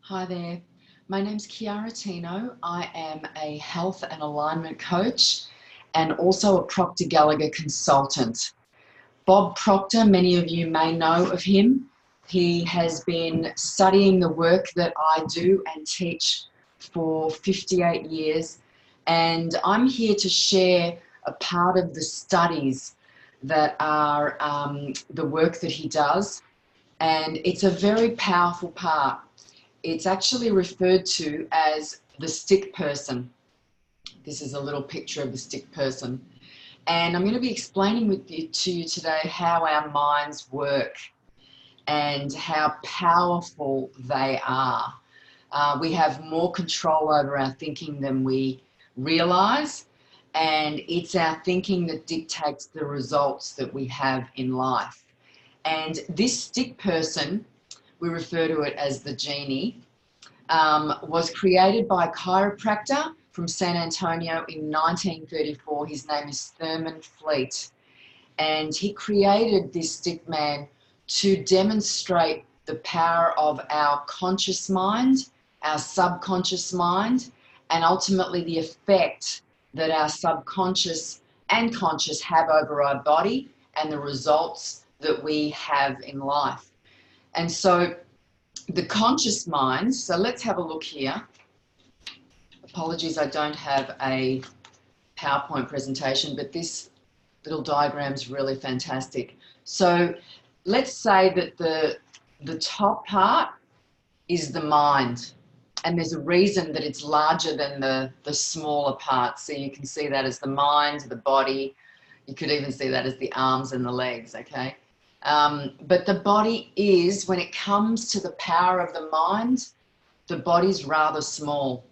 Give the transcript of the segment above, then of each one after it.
Hi there, my name's Chiara Tino. I am a health and alignment coach and also a Proctor Gallagher consultant. Bob Proctor, many of you may know of him. He has been studying the work that I do and teach for 58 years, and I'm here to share a part of the studies that are the work that he does, and it's a very powerful part. It's actually referred to as the stick person. This is a little picture of the stick person. And I'm going to be explaining to you today how our minds work and how powerful they are. We have more control over our thinking than we realize, and it's our thinking that dictates the results that we have in life. And this stick person, we refer to it as the genie, was created by a chiropractor from San Antonio in 1934. His name is Thurman Fleet. And he created this stick man to demonstrate the power of our conscious mind, our subconscious mind, and ultimately the effect that our subconscious and conscious have over our body and the results that we have in life. And so the conscious mind, so let's have a look here. Apologies, I don't have a PowerPoint presentation, but this little diagram is really fantastic. So let's say that the top part is the mind, and there's a reason that it's larger than the smaller parts. So you can see that as the mind, the body. You could even see that as the arms and the legs, okay? But the body is, when it comes to the power of the mind, the body's rather small.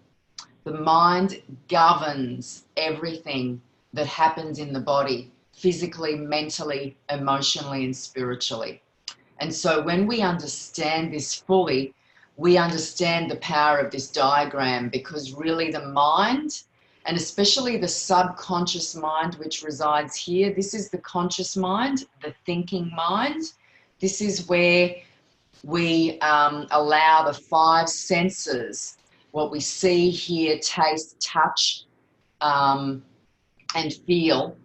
The mind governs everything that happens in the body, physically, mentally, emotionally, and spiritually. And so when we understand this fully, we understand the power of this diagram, because really the mind, and especially the subconscious mind, which resides here, this is the conscious mind, the thinking mind. This is where we allow the five senses, what we see, hear, taste, touch, and feel.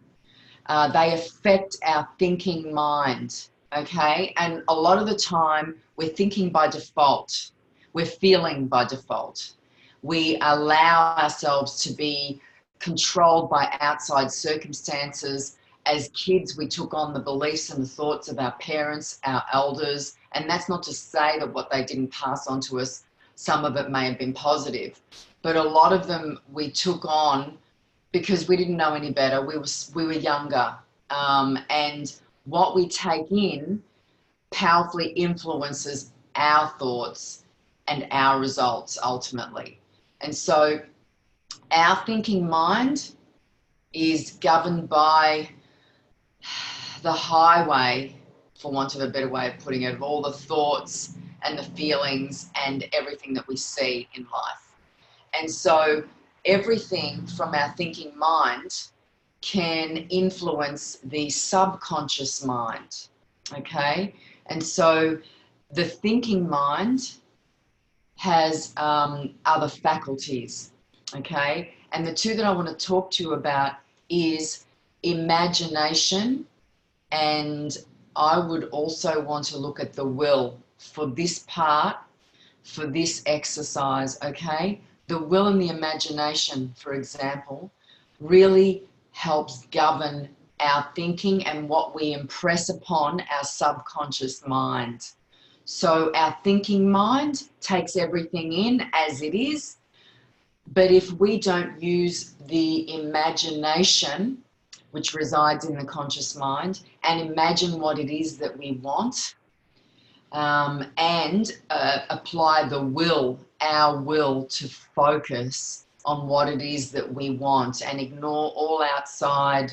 They affect our thinking mind, okay? And a lot of the time, we're thinking by default. We're feeling by default. We allow ourselves to be controlled by outside circumstances. As kids, we took on the beliefs and the thoughts of our parents, our elders, and that's not to say that what they didn't pass on to us, some of it may have been positive, but a lot of them we took on because we didn't know any better. We were younger, and what we take in powerfully influences our thoughts and our results ultimately. And so our thinking mind is governed by the highway, for want of a better way of putting it, of all the thoughts and the feelings and everything that we see in life. And so everything from our thinking mind can influence the subconscious mind, okay? And so the thinking mind has other faculties, okay? And the two that I want to talk to you about is imagination, and I would also want to look at the will for this part, for this exercise, okay? The will and the imagination, for example, really helps govern our thinking and what we impress upon our subconscious mind. So our thinking mind takes everything in as it is, but if we don't use the imagination, which resides in the conscious mind, and imagine what it is that we want, and apply the will, our will, to focus on what it is that we want and ignore all outside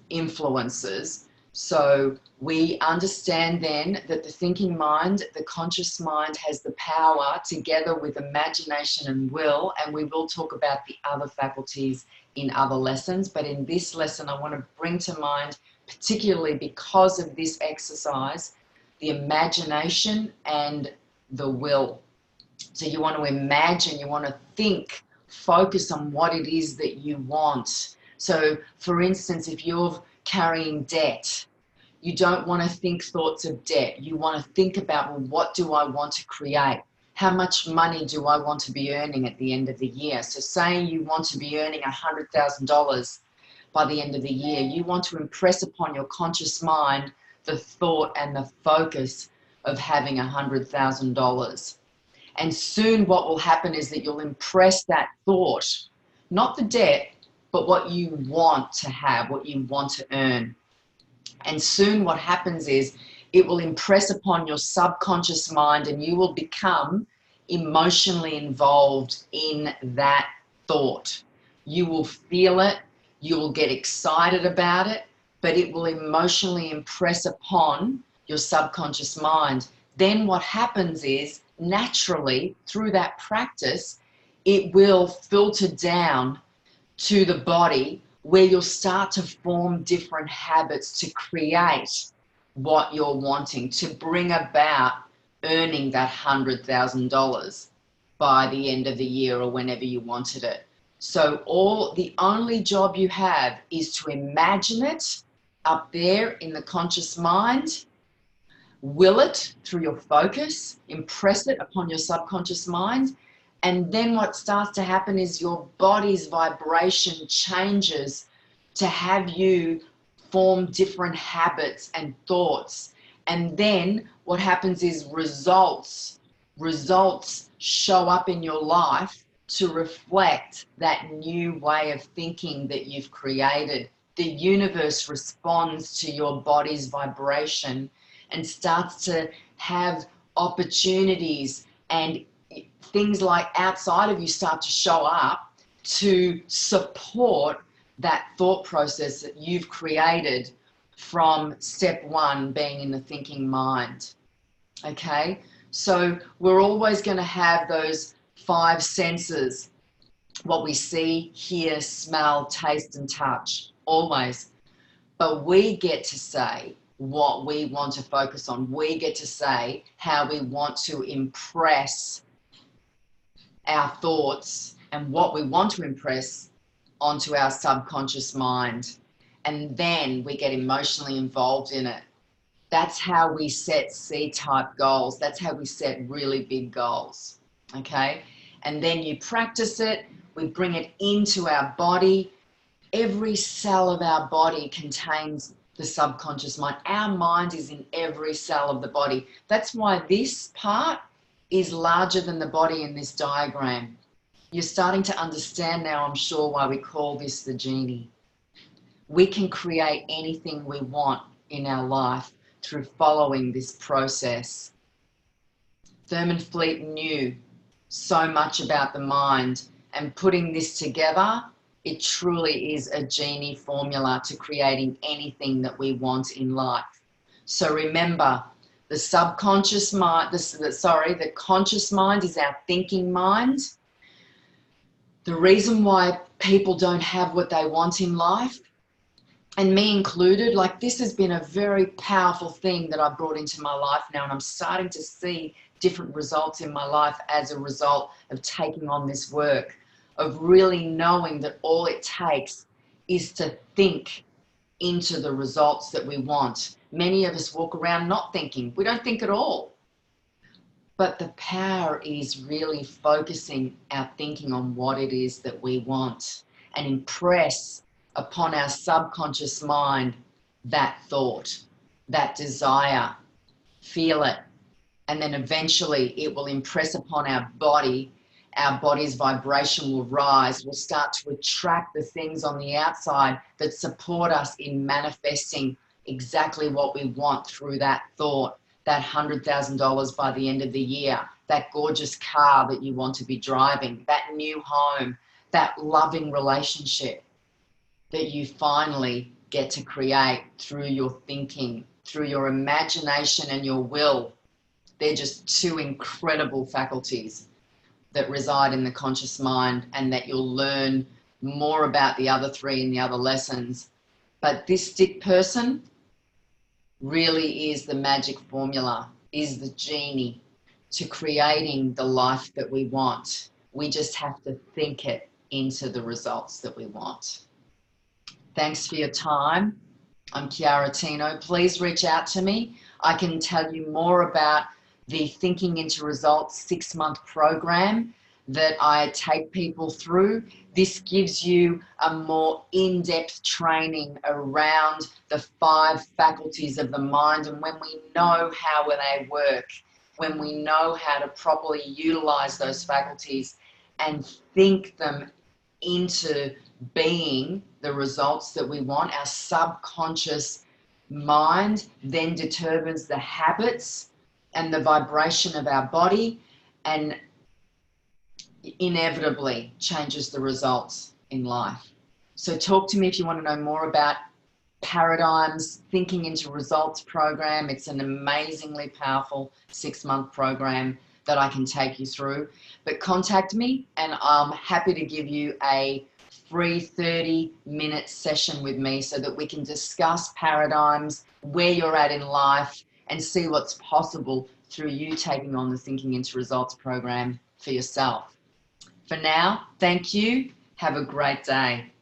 influences. So we understand then that the thinking mind, the conscious mind, has the power together with imagination and will, and we will talk about the other faculties in other lessons. But in this lesson, I want to bring to mind, particularly because of this exercise, the imagination and the will. So you want to imagine, you want to think, focus on what it is that you want. So for instance, if you're carrying debt, you don't want to think thoughts of debt. You want to think about, well, what do I want to create? How much money do I want to be earning at the end of the year? So saying you want to be earning $100,000 by the end of the year, you want to impress upon your conscious mind the thought and the focus of having $100,000. And soon what will happen is that you'll impress that thought, not the debt, but what you want to have, what you want to earn. And soon what happens is it will impress upon your subconscious mind, and you will become emotionally involved in that thought. You will feel it, you will get excited about it, but it will emotionally impress upon your subconscious mind. Then what happens is, naturally, through that practice, it will filter down to the body, where you'll start to form different habits to create what you're wanting, to bring about earning that $100,000 by the end of the year or whenever you wanted it. So the only job you have is to imagine it up there in the conscious mind, will it through your focus, impress it upon your subconscious mind, and then what starts to happen is your body's vibration changes to have you form different habits and thoughts. And then what happens is results show up in your life to reflect that new way of thinking that you've created. The universe responds to your body's vibration and starts to have opportunities, and things like outside of you start to show up to support that thought process that you've created from step one, being in the thinking mind. Okay, so we're always going to have those five senses: what we see, hear, smell, taste, and touch, always. But we get to say what we want to focus on. We get to say how we want to impress our thoughts and what we want to impress onto our subconscious mind. And then we get emotionally involved in it. That's how we set C-type goals. That's how we set really big goals. Okay? And then you practice it. We bring it into our body. Every cell of our body contains the subconscious mind. Our mind is in every cell of the body. That's why this part is larger than the body in this diagram. You're starting to understand now, I'm sure, why we call this the genie. We can create anything we want in our life through following this process. Thurman Fleet knew so much about the mind, and putting this together, it truly is a genie formula to creating anything that we want in life. So remember, the subconscious mind, the conscious mind is our thinking mind. The reason why people don't have what they want in life, and me included, like, this has been a very powerful thing that I brought into my life now, and I'm starting to see different results in my life as a result of taking on this work, of really knowing that all it takes is to think into the results that we want. Many of us walk around not thinking. We don't think at all. But the power is really focusing our thinking on what it is that we want, and impress upon our subconscious mind that thought, that desire. Feel it. And then eventually it will impress upon our body. Our body's vibration will rise. We'll start to attract the things on the outside that support us in manifesting exactly what we want through that thought. That $100,000 by the end of the year, that gorgeous car that you want to be driving, that new home, that loving relationship that you finally get to create through your thinking, through your imagination and your will. They're just two incredible faculties that reside in the conscious mind, and that you'll learn more about the other three in the other lessons. But this stick person really is the magic formula, is the genie to creating the life that we want. We just have to think it into the results that we want. Thanks for your time. I'm Chiara Tino. Please reach out to me. I can tell you more about the Thinking into Results 6-month program that I take people through. This gives you a more in-depth training around the 5 faculties of the mind, and when we know how they work, when we know how to properly utilize those faculties and think them into being the results that we want, our subconscious mind then determines the habits and the vibration of our body, and inevitably changes the results in life. So talk to me if you want to know more about Paradigms Thinking into Results program. It's an amazingly powerful 6-month program that I can take you through. But contact me and I'm happy to give you a free 30-minute session with me so that we can discuss paradigms, where you're at in life, and see what's possible through you taking on the Thinking into Results program for yourself. For now, thank you. Have a great day.